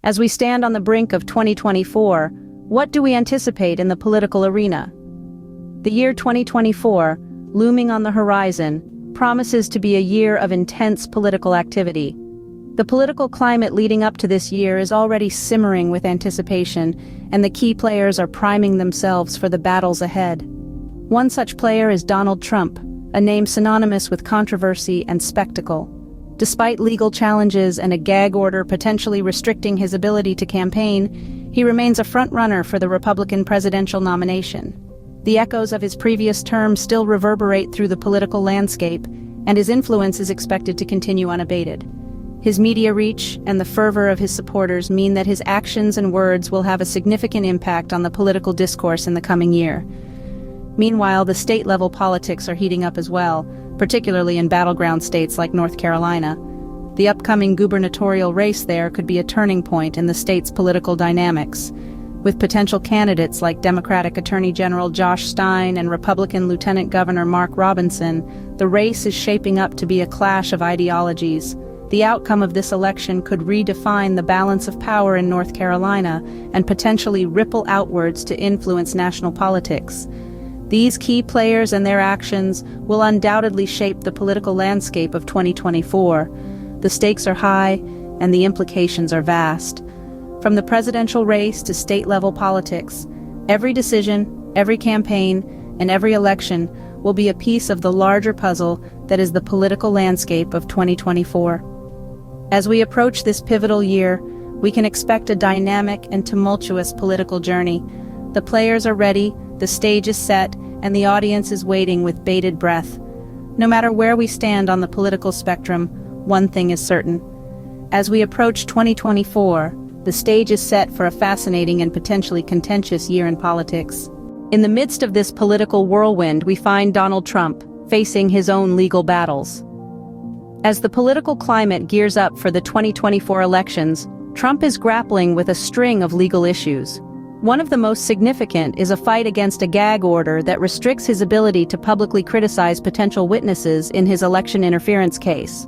As we stand on the brink of 2024, what do we anticipate in the political arena? The year 2024, looming on the horizon, promises to be a year of intense political activity. The political climate leading up to this year is already simmering with anticipation, and the key players are priming themselves for the battles ahead. One such player is Donald Trump, a name synonymous with controversy and spectacle. Despite legal challenges and a gag order potentially restricting his ability to campaign, he remains a front-runner for the Republican presidential nomination. The echoes of his previous term still reverberate through the political landscape, and his influence is expected to continue unabated. His media reach and the fervor of his supporters mean that his actions and words will have a significant impact on the political discourse in the coming year. Meanwhile, the state-level politics are heating up as well, particularly in battleground states like North Carolina. The upcoming gubernatorial race there could be a turning point in the state's political dynamics. With potential candidates like Democratic Attorney General Josh Stein and Republican Lieutenant Governor Mark Robinson, the race is shaping up to be a clash of ideologies. The outcome of this election could redefine the balance of power in North Carolina and potentially ripple outwards to influence national politics. These key players and their actions will undoubtedly shape the political landscape of 2024. The stakes are high, and the implications are vast. From the presidential race to state-level politics, every decision, every campaign, and every election will be a piece of the larger puzzle that is the political landscape of 2024. As we approach this pivotal year, we can expect a dynamic and tumultuous political journey. The players are ready, the stage is set, and the audience is waiting with bated breath. No matter where we stand on the political spectrum, one thing is certain. As we approach 2024, the stage is set for a fascinating and potentially contentious year in politics. In the midst of this political whirlwind, we find Donald Trump facing his own legal battles. As the political climate gears up for the 2024 elections, Trump is grappling with a string of legal issues. One of the most significant is a fight against a gag order that restricts his ability to publicly criticize potential witnesses in his election interference case.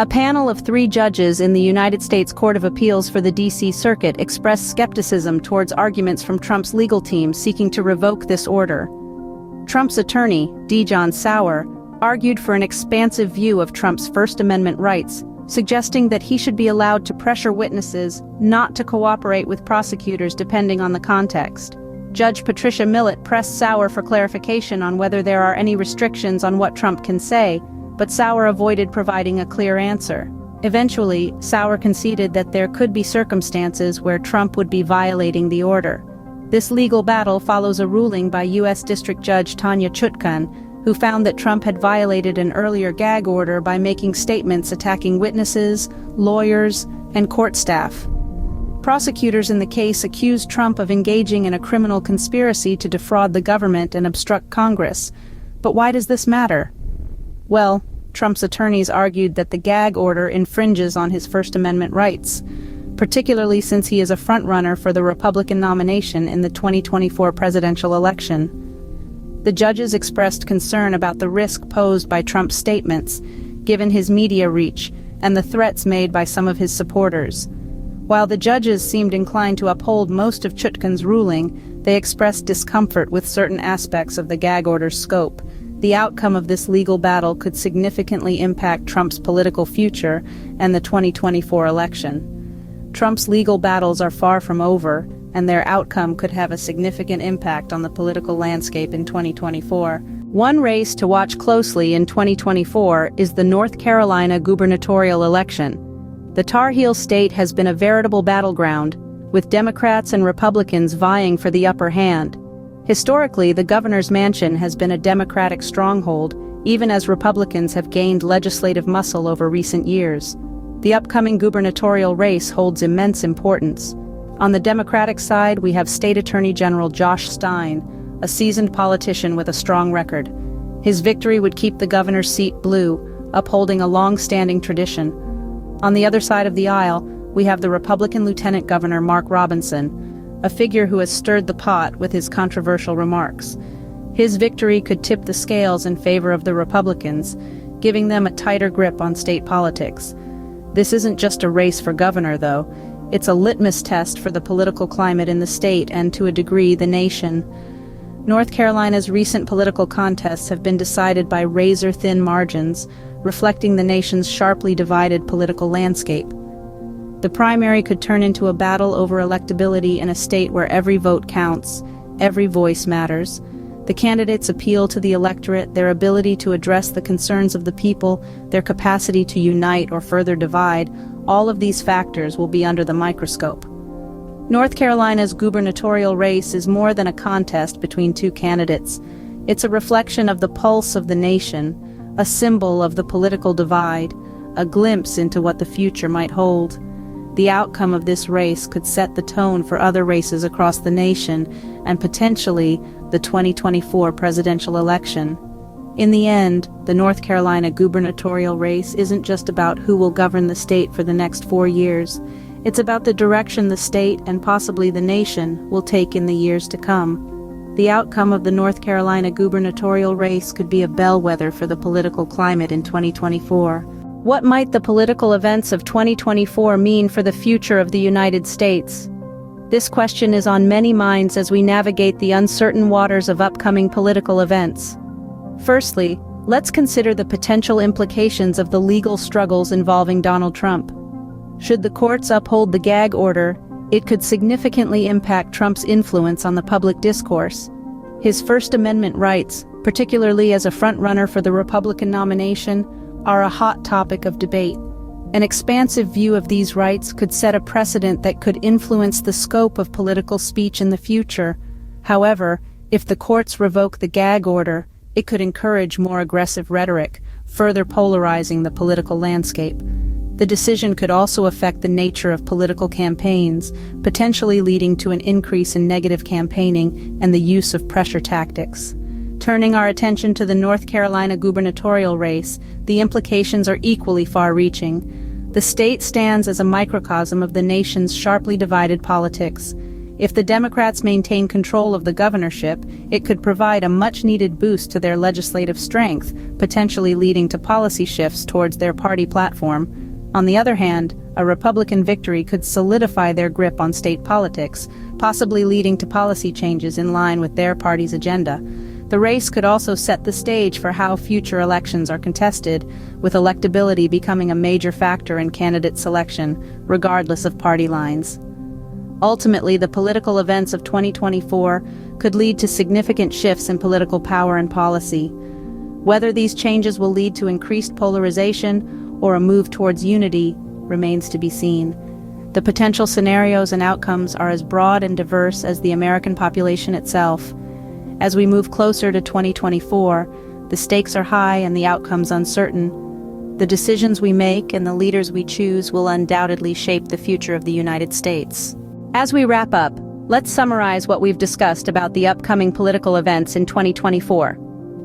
A panel of 3 judges in the United States Court of Appeals for the D.C. Circuit expressed skepticism towards arguments from Trump's legal team seeking to revoke this order. Trump's attorney, D. John Sauer, argued for an expansive view of Trump's First Amendment rights, suggesting that he should be allowed to pressure witnesses not to cooperate with prosecutors depending on the context. Judge Patricia Millett pressed Sauer for clarification on whether there are any restrictions on what Trump can say, but Sauer avoided providing a clear answer. Eventually, Sauer conceded that there could be circumstances where Trump would be violating the order. This legal battle follows a ruling by U.S. District Judge Tanya Chutkan, who found that Trump had violated an earlier gag order by making statements attacking witnesses, lawyers, and court staff. Prosecutors in the case accused Trump of engaging in a criminal conspiracy to defraud the government and obstruct Congress. But why does this matter? Well, Trump's attorneys argued that the gag order infringes on his First Amendment rights, particularly since he is a frontrunner for the Republican nomination in the 2024 presidential election. The judges expressed concern about the risk posed by Trump's statements, given his media reach and the threats made by some of his supporters. While the judges seemed inclined to uphold most of Chutkan's ruling, they expressed discomfort with certain aspects of the gag order's scope. The outcome of this legal battle could significantly impact Trump's political future and the 2024 election. Trump's legal battles are far from over, and their outcome could have a significant impact on the political landscape in 2024. One race to watch closely in 2024 is the North Carolina gubernatorial election. The Tar Heel state has been a veritable battleground, with Democrats and Republicans vying for the upper hand. Historically, the governor's mansion has been a Democratic stronghold, even as Republicans have gained legislative muscle over recent years. The upcoming gubernatorial race holds immense importance. On the Democratic side, we have State Attorney General Josh Stein, a seasoned politician with a strong record. His victory would keep the governor's seat blue, upholding a long-standing tradition. On the other side of the aisle, we have the Republican Lieutenant Governor Mark Robinson, a figure who has stirred the pot with his controversial remarks. His victory could tip the scales in favor of the Republicans, giving them a tighter grip on state politics. This isn't just a race for governor, though. It's a litmus test for the political climate in the state and, to a degree, the nation. North Carolina's recent political contests have been decided by razor-thin margins, reflecting the nation's sharply divided political landscape. The primary could turn into a battle over electability in a state where every vote counts, every voice matters. The candidates appeal to the electorate, their ability to address the concerns of the people, their capacity to unite or further divide. All of these factors will be under the microscope. North Carolina's gubernatorial race is more than a contest between two candidates. It's a reflection of the pulse of the nation, a symbol of the political divide, a glimpse into what the future might hold. The outcome of this race could set the tone for other races across the nation and potentially the 2024 presidential election. In the end, the North Carolina gubernatorial race isn't just about who will govern the state for the next 4 years. It's about the direction the state and possibly the nation will take in the years to come. The outcome of the North Carolina gubernatorial race could be a bellwether for the political climate in 2024. What might the political events of 2024 mean for the future of the United States? This question is on many minds as we navigate the uncertain waters of upcoming political events. Firstly, let's consider the potential implications of the legal struggles involving Donald Trump. Should the courts uphold the gag order, it could significantly impact Trump's influence on the public discourse. His First Amendment rights, particularly as a frontrunner for the Republican nomination, are a hot topic of debate. An expansive view of these rights could set a precedent that could influence the scope of political speech in the future. However, if the courts revoke the gag order, it could encourage more aggressive rhetoric, further polarizing the political landscape. The decision could also affect the nature of political campaigns, potentially leading to an increase in negative campaigning and the use of pressure tactics. Turning our attention to the North Carolina gubernatorial race, the implications are equally far-reaching. The state stands as a microcosm of the nation's sharply divided politics. If the Democrats maintain control of the governorship, it could provide a much-needed boost to their legislative strength, potentially leading to policy shifts towards their party platform. On the other hand, a Republican victory could solidify their grip on state politics, possibly leading to policy changes in line with their party's agenda. The race could also set the stage for how future elections are contested, with electability becoming a major factor in candidate selection, regardless of party lines. Ultimately, the political events of 2024 could lead to significant shifts in political power and policy. Whether these changes will lead to increased polarization or a move towards unity remains to be seen. The potential scenarios and outcomes are as broad and diverse as the American population itself. As we move closer to 2024, the stakes are high and the outcomes uncertain. The decisions we make and the leaders we choose will undoubtedly shape the future of the United States. As we wrap up, let's summarize what we've discussed about the upcoming political events in 2024.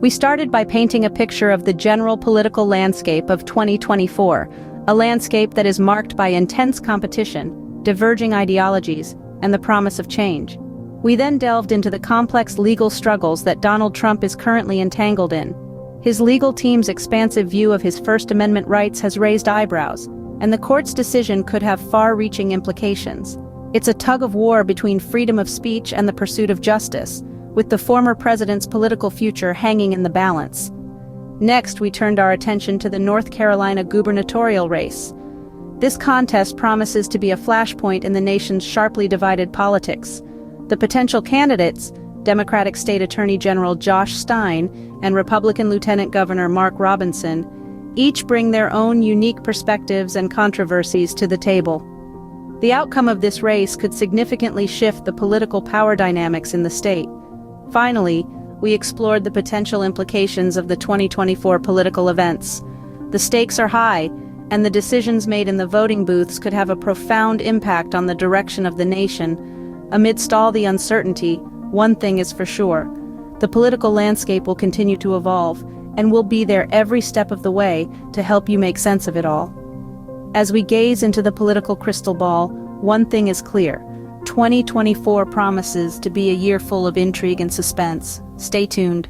We started by painting a picture of the general political landscape of 2024, a landscape that is marked by intense competition, diverging ideologies, and the promise of change. We then delved into the complex legal struggles that Donald Trump is currently entangled in. His legal team's expansive view of his First Amendment rights has raised eyebrows, and the court's decision could have far-reaching implications. It's a tug-of-war between freedom of speech and the pursuit of justice, with the former president's political future hanging in the balance. Next, we turned our attention to the North Carolina gubernatorial race. This contest promises to be a flashpoint in the nation's sharply divided politics. The potential candidates, Democratic State Attorney General Josh Stein and Republican Lieutenant Governor Mark Robinson, each bring their own unique perspectives and controversies to the table. The outcome of this race could significantly shift the political power dynamics in the state. Finally, we explored the potential implications of the 2024 political events. The stakes are high, and the decisions made in the voting booths could have a profound impact on the direction of the nation. Amidst all the uncertainty, one thing is for sure: the political landscape will continue to evolve, and we'll be there every step of the way to help you make sense of it all. As we gaze into the political crystal ball, one thing is clear: 2024 promises to be a year full of intrigue and suspense. Stay tuned.